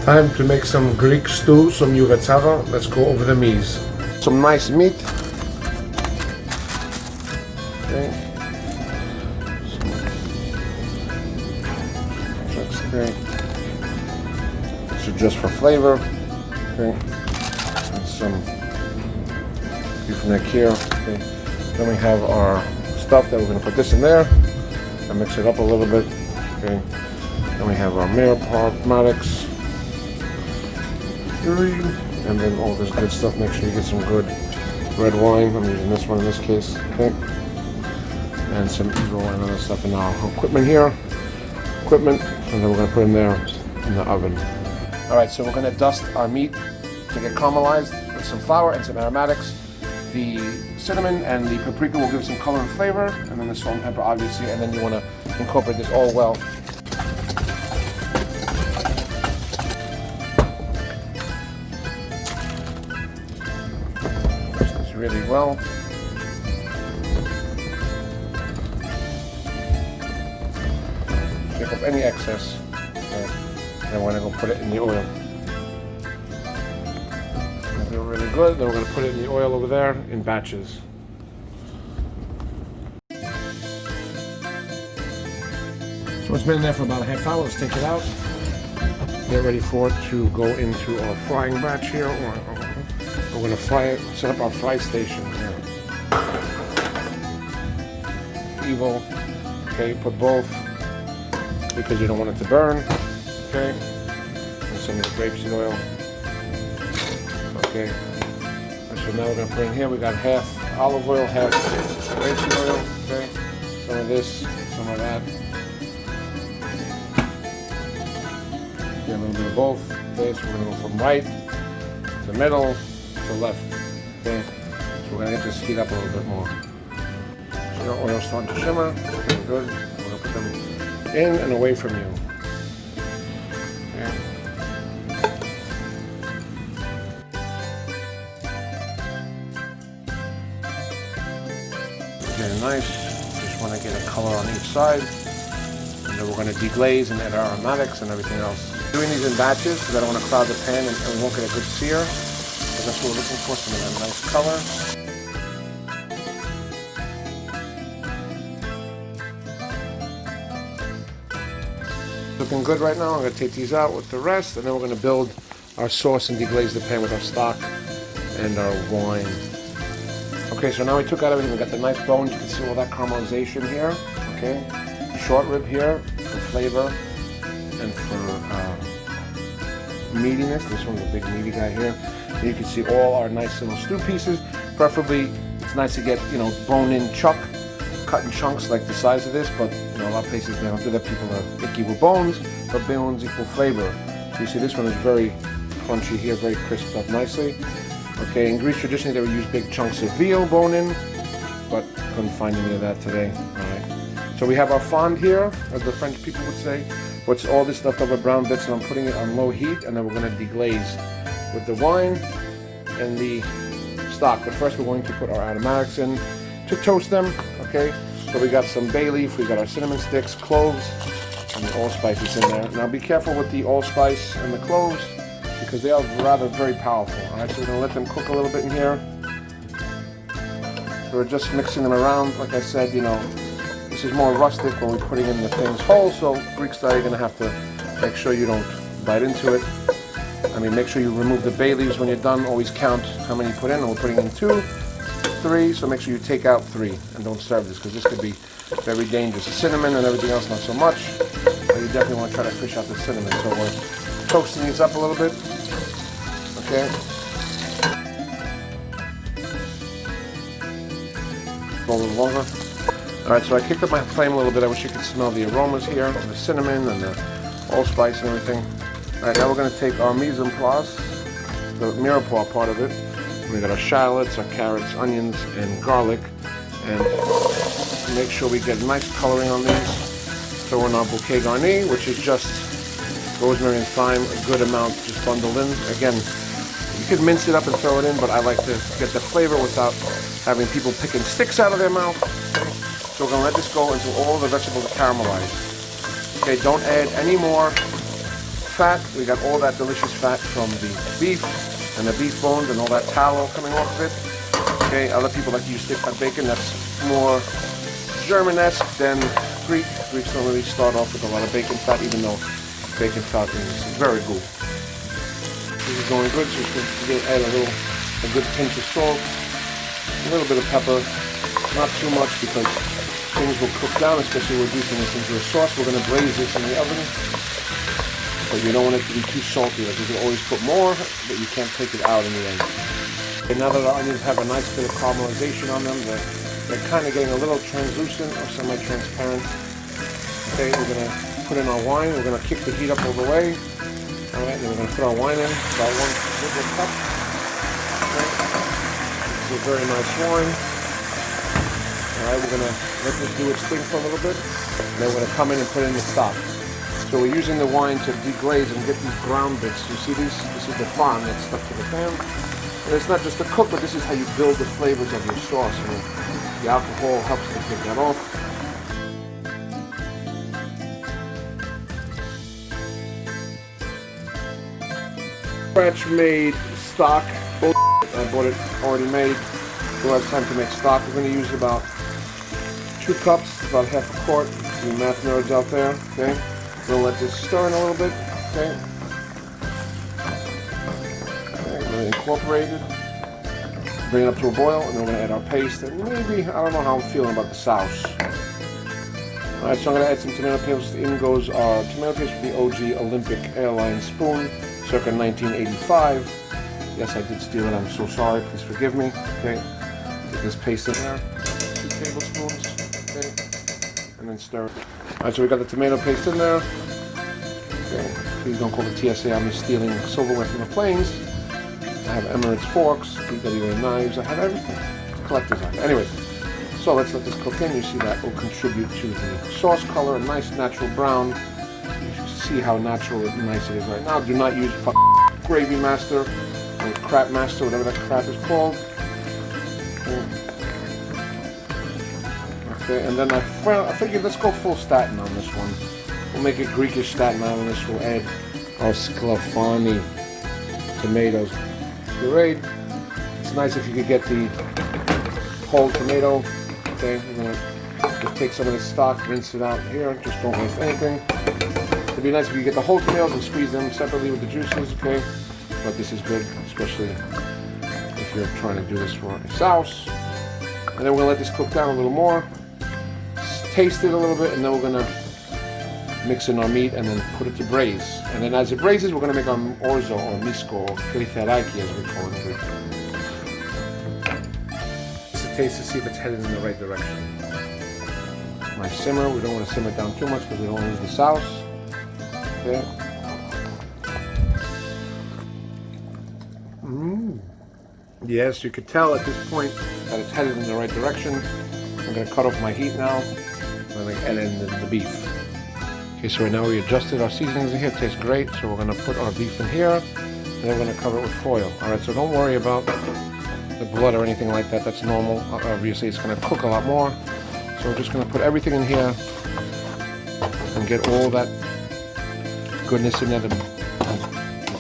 Time to make some Greek stew, some Giouvetsi. Let's go over the meats. Some nice meat. Okay. That's great. This is just for flavor. Okay. And some beef neck here. Okay. Then we have our stuff that we're going to put this in there and mix it up a little bit. Okay. Then we have our aromatics. And then all this good stuff. Make sure you get some good red wine. I'm using this one in this case. Okay. And some evil and other stuff in our equipment here. And then we're going to put them there in the oven. Alright, so we're going to dust our meat to get caramelized with some flour and some aromatics. The cinnamon and the paprika will give some color and flavor, and then the salt and pepper obviously, and then you want to incorporate this all well. Really well. Take off any excess. Then we're going to go put it in the oil. Do really good. Then we're going to put it in the oil over there in batches. So it's been in there for about a half hour. Let's take it out. Get ready for it to go into our frying batch here. We're going to fry it, set up our fry station here. Evil. Okay, put both because you don't want it to burn. Okay. And some of the grapeseed oil. Okay. So now we're going to put in here, we got half olive oil, half rapeseed oil. Okay. Some of this, some of that. Okay, a little bit of both. Okay, so we're going to go from right to middle to left. Okay, so we're going to get this heat up a little bit more. So your oil's starting to shimmer. Okay, good. We're going to put them in and away from you. Okay. Very nice. Just want to get a color on each side. And then we're going to deglaze and add aromatics and everything else. Doing these in batches because I don't want to cloud the pan and we won't get a good sear. So that's what we're looking for, some of that nice color. Looking good right now. I'm going to take these out with the rest, and then we're going to build our sauce and deglaze the pan with our stock and our wine. Okay, so now we took out everything. We got the nice bones. You can see all that caramelization here. Okay, short rib here for flavor and for meatiness. This one's a big meaty guy here. And you can see all our nice little stew pieces. Preferably, it's nice to get, you know, bone-in chuck, cut in chunks like the size of this. But you know, a lot of places they don't do that. People are icky with bones, but bones equal flavor. So you see, this one is very crunchy here, very crisped up nicely. Okay, in Greece traditionally they would use big chunks of veal bone-in, but couldn't find any of that today. All right. So we have our fond here, as the French people would say. What's all this leftover brown bits, and I'm putting it on low heat, and then we're going to deglaze with the wine and the stock. But first we're going to put our aromatics in to toast them. Okay, so we got some bay leaf, we got our cinnamon sticks, cloves, and the allspice in there. Now be careful with the allspice and the cloves because they are rather very powerful. All right, so we're going to let them cook a little bit in here. So we're just mixing them around. Like I said, you know, this is more rustic when we're putting in the things whole, so Greek style you're going to have to make sure you don't bite into it. I mean, make sure you remove the bay leaves when you're done. Always count how many you put in, and we're putting in 2, 3, so make sure you take out 3 and don't serve this because this could be very dangerous. The cinnamon and everything else not so much, but you definitely want to try to fish out the cinnamon. So we're toasting these up a little bit. Okay. Go a little longer. Alright, so I kicked up my flame a little bit. I wish you could smell the aromas here, the cinnamon and the allspice and everything. Alright, now we're going to take our mise en place, the mirepoix part of it. We got our shallots, our carrots, onions, and garlic. And make sure we get nice coloring on these. Throw in our bouquet garni, which is just rosemary and thyme, a good amount just bundled in. Again, you could mince it up and throw it in, but I like to get the flavor without having people picking sticks out of their mouth. So we're going to let this go until all the vegetables are caramelized. Okay, don't add any more fat. We got all that delicious fat from the beef and the beef bones and all that tallow coming off of it. Okay, other people like to use thick fat bacon. That's more German-esque than Greek. Greeks don't really start off with a lot of bacon fat, even though bacon fat is very good. This is going good, so you can add a good pinch of salt, a little bit of pepper, not too much because things will cook down, especially we're reducing this into a sauce. We're going to braise this in the oven, but you don't want it to be too salty. Like you can always put more, but you can't take it out in the end. Okay, now that our onions have a nice bit of caramelization on them, they're kind of getting a little translucent or semi-transparent. Okay, we're going to put in our wine. We're going to kick the heat up all the way. All right, then we're going to put our wine in, about 1 little cup. Okay. This is a very nice wine. All right, we're going to let this do its thing for a little bit. And then we're going to come in and put in the stock. So we're using the wine to deglaze and get these brown bits. You see these? This is the fond that's stuck to the pan. And it's not just to cook, but this is how you build the flavors of your sauce. And the alcohol helps to take that off. Scratch made stock. I bought it already made. We'll have time to make stock. We're going to use about 2 cups, about half a quart. You math nerds out there, okay? We'll let this stir in a little bit, okay? Okay, we're incorporate it. Bring it up to a boil, and then we're going to add our paste. And maybe, I don't know how I'm feeling about the sauce. Alright, so I'm going to add some tomato paste. In goes our tomato paste with the OG Olympic airline spoon, circa 1985. Yes, I did steal it. I'm so sorry. Please forgive me. Okay, get this paste in there. 2 tablespoons. Okay, and then stir it. All right, so we got the tomato paste in there. Okay, please don't call the TSA on me stealing silverware from the planes. I have Emirates forks, BWA knives. I have everything. Collector's item. Anyways, so let's let this cook in. You see that will contribute to the sauce color, a nice natural brown. You see how natural and nice it is right now. Do not use Gravy Master or Crap Master, whatever that crap is called. Okay, and then I figured let's go full Staten on this one. We'll make it Greekish Staten Island. This will add our sclafani tomatoes puree. It's nice if you could get the whole tomato. Okay, we're gonna just take some of this stock, rinse it out here. Just don't waste anything. It'd be nice if you get the whole tomatoes and squeeze them separately with the juices. Okay, but this is good, especially if you're trying to do this for a sauce. And then we're gonna let this cook down a little more. Taste it a little bit, and then we're gonna mix in our meat and then put it to braise. And then as it braises, we're gonna make our orzo or misko or kriferaki as we call it in Greek. It's a taste to see if it's headed in the right direction. My simmer, we don't want to simmer it down too much because we don't lose the sauce. Okay. Yes, you could tell at this point that it's headed in the right direction. I'm gonna cut off my heat now. I'm gonna add in the beef. Okay, so right now we adjusted our seasonings in here. It tastes great. So we're gonna put our beef in here, and then we're gonna cover it with foil. All right, so don't worry about the blood or anything like that. That's normal. Obviously, it's gonna cook a lot more. So we're just gonna put everything in here and get all that goodness in there. The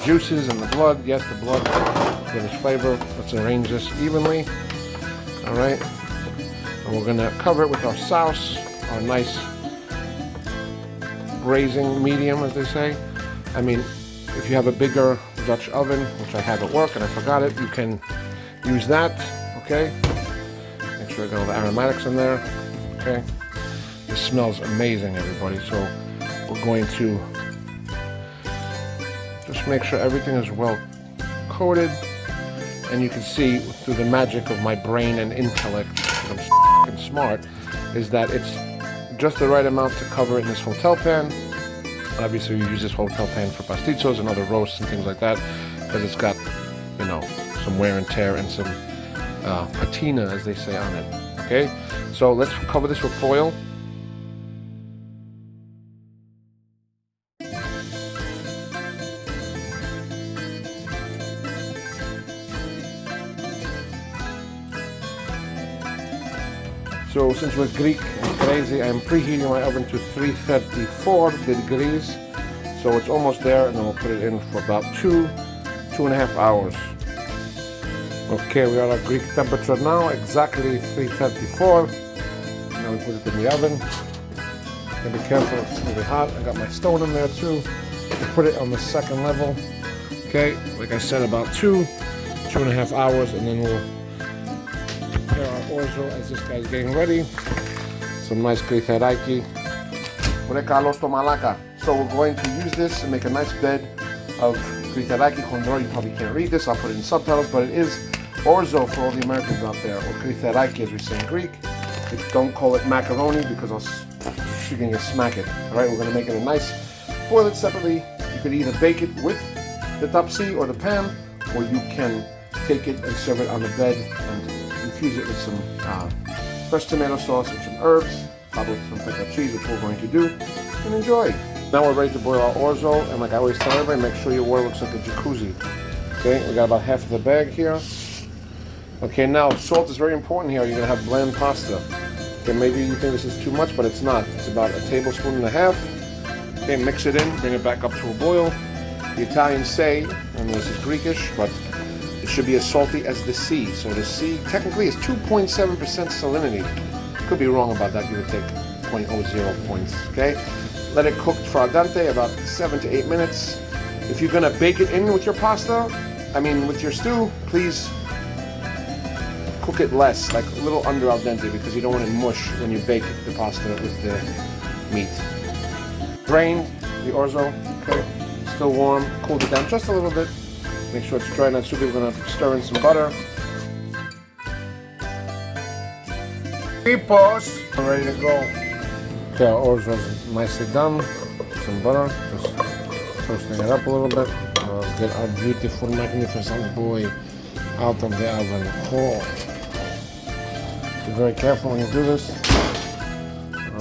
juices and the blood. Yes, the blood gives flavor. Let's arrange this evenly. All right, and we're gonna cover it with our sauce, our nice braising medium, as they say. I mean, if you have a bigger Dutch oven, which I have at work and I forgot it, you can use that. Okay, make sure I got all the aromatics in there. Okay, this smells amazing, everybody. So we're going to just make sure everything is well coated, and you can see through the magic of my brain and intellect, because I'm f***ing smart, is that it's just the right amount to cover it in this hotel pan. Obviously, we use this hotel pan for pastizos and other roasts and things like that, because it's got, you know, some wear and tear and some patina, as they say, on it. Okay, so let's cover this with foil. So since we're Greek and crazy, I'm preheating my oven to 334 degrees. So it's almost there, and then we'll put it in for about 2.5 hours. Okay, we are at Greek temperature now, exactly 334. Now we put it in the oven. And be careful, it's really hot. I got my stone in there too. We put it on the second level. Okay, like I said, about 2.5 hours, and then we'll prepare our orzo as this guy's getting ready. Some nice grytheraki. So we're going to use this and make a nice bed of grytheraki chondro. You probably can't read this, I'll put it in subtitles, but it is orzo for all the Americans out there, or grytheraki as we say in Greek. Don't call it macaroni because you're going to smack it. Alright, we're going to make it a nice, boil it separately. You could either bake it with the tapsi or the pan, or you can take it and serve it on the bed and infuse it with some fresh tomato sauce and some herbs, probably some feta cheese, which we're going to do, and enjoy. Now we're ready to boil our orzo, and like I always tell everybody, make sure your water looks like a jacuzzi. Okay, we got about half of the bag here. Okay, now salt is very important here. You're going to have bland pasta. Okay, maybe you think this is too much, but it's not. It's about 1.5 tablespoons. Okay, mix it in, bring it back up to a boil. The Italians say, and this is Greekish, but it should be as salty as the sea. So the sea technically is 2.7% salinity. Could be wrong about that, give or take 0.00 points. Okay, let it cook for al dente about 7 to 8 minutes. If you're gonna bake it in with your pasta, with your stew, please cook it less, like a little under al dente, because you don't want it mush when you bake the pasta with the meat. Drain the orzo, okay, still warm, cool it down just a little bit. Make sure it's dry and soupy. We're gonna stir in some butter. We're ready to go. Okay, our orzo is nicely done. Some butter, just toasting it up a little bit. Get our beautiful, magnificent boy out of the oven. Oh. Be very careful when you do this.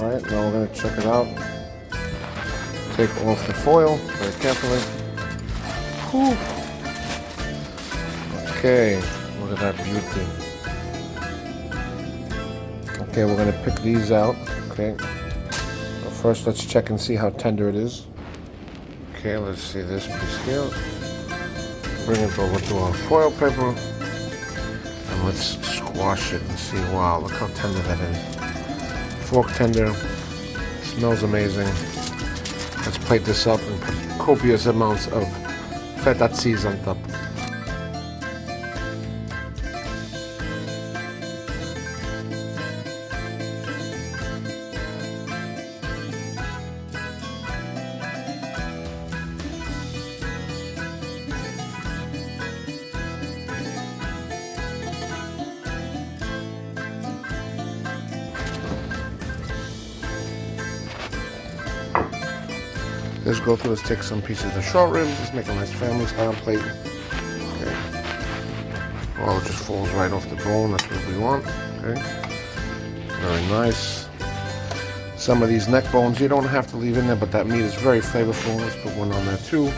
Alright, now we're going to check it out. Take off the foil very carefully. Whew. Okay, look at that beauty. Okay, we're going to pick these out. Okay, so first let's check and see how tender it is. Okay, let's see this piece here. Bring it over to our foil paper. And let's squash it and see. Wow, look how tender that is. Fork tender. Smells amazing. Let's plate this up and put copious amounts of feta cheese on top. Let's go through, let's take some pieces of short ribs, let's make a nice family style plate. Okay. Well, it just falls right off the bone, that's what we want. Okay. Very nice. Some of these neck bones you don't have to leave in there, but that meat is very flavorful. Let's put one on there too.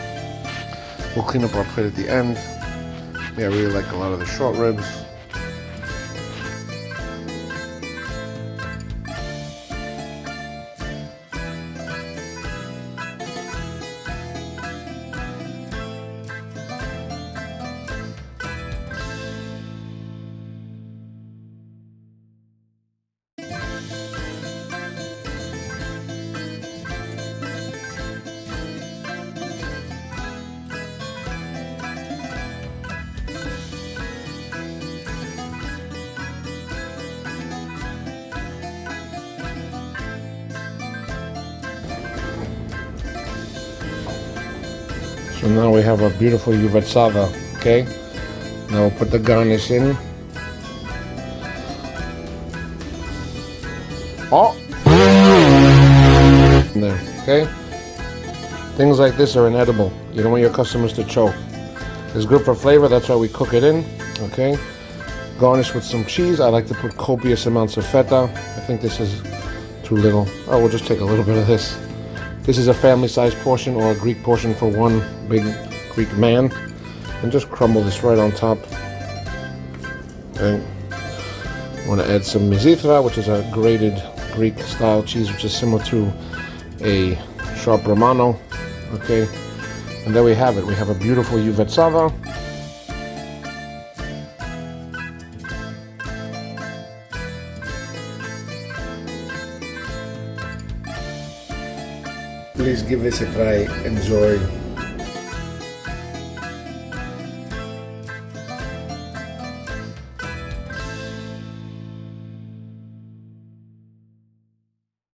We'll clean up our plate at the end. Yeah, I really like a lot of the short ribs. So now we have a beautiful Giouvetsi, okay? Now we'll put the garnish in. Oh! In there, okay? Things like this are inedible. You don't want your customers to choke. It's good for flavor, that's why we cook it in, okay? Garnish with some cheese. I like to put copious amounts of feta. I think this is too little. Oh, we'll just take a little bit of this. This is a family-sized portion or a Greek portion for one big Greek man. And just crumble this right on top. Okay. I want to add some mizithra, which is a grated Greek-style cheese, which is similar to a sharp Romano. Okay, and there we have it. We have a beautiful Giouvetzava. Please give this a try. Enjoy.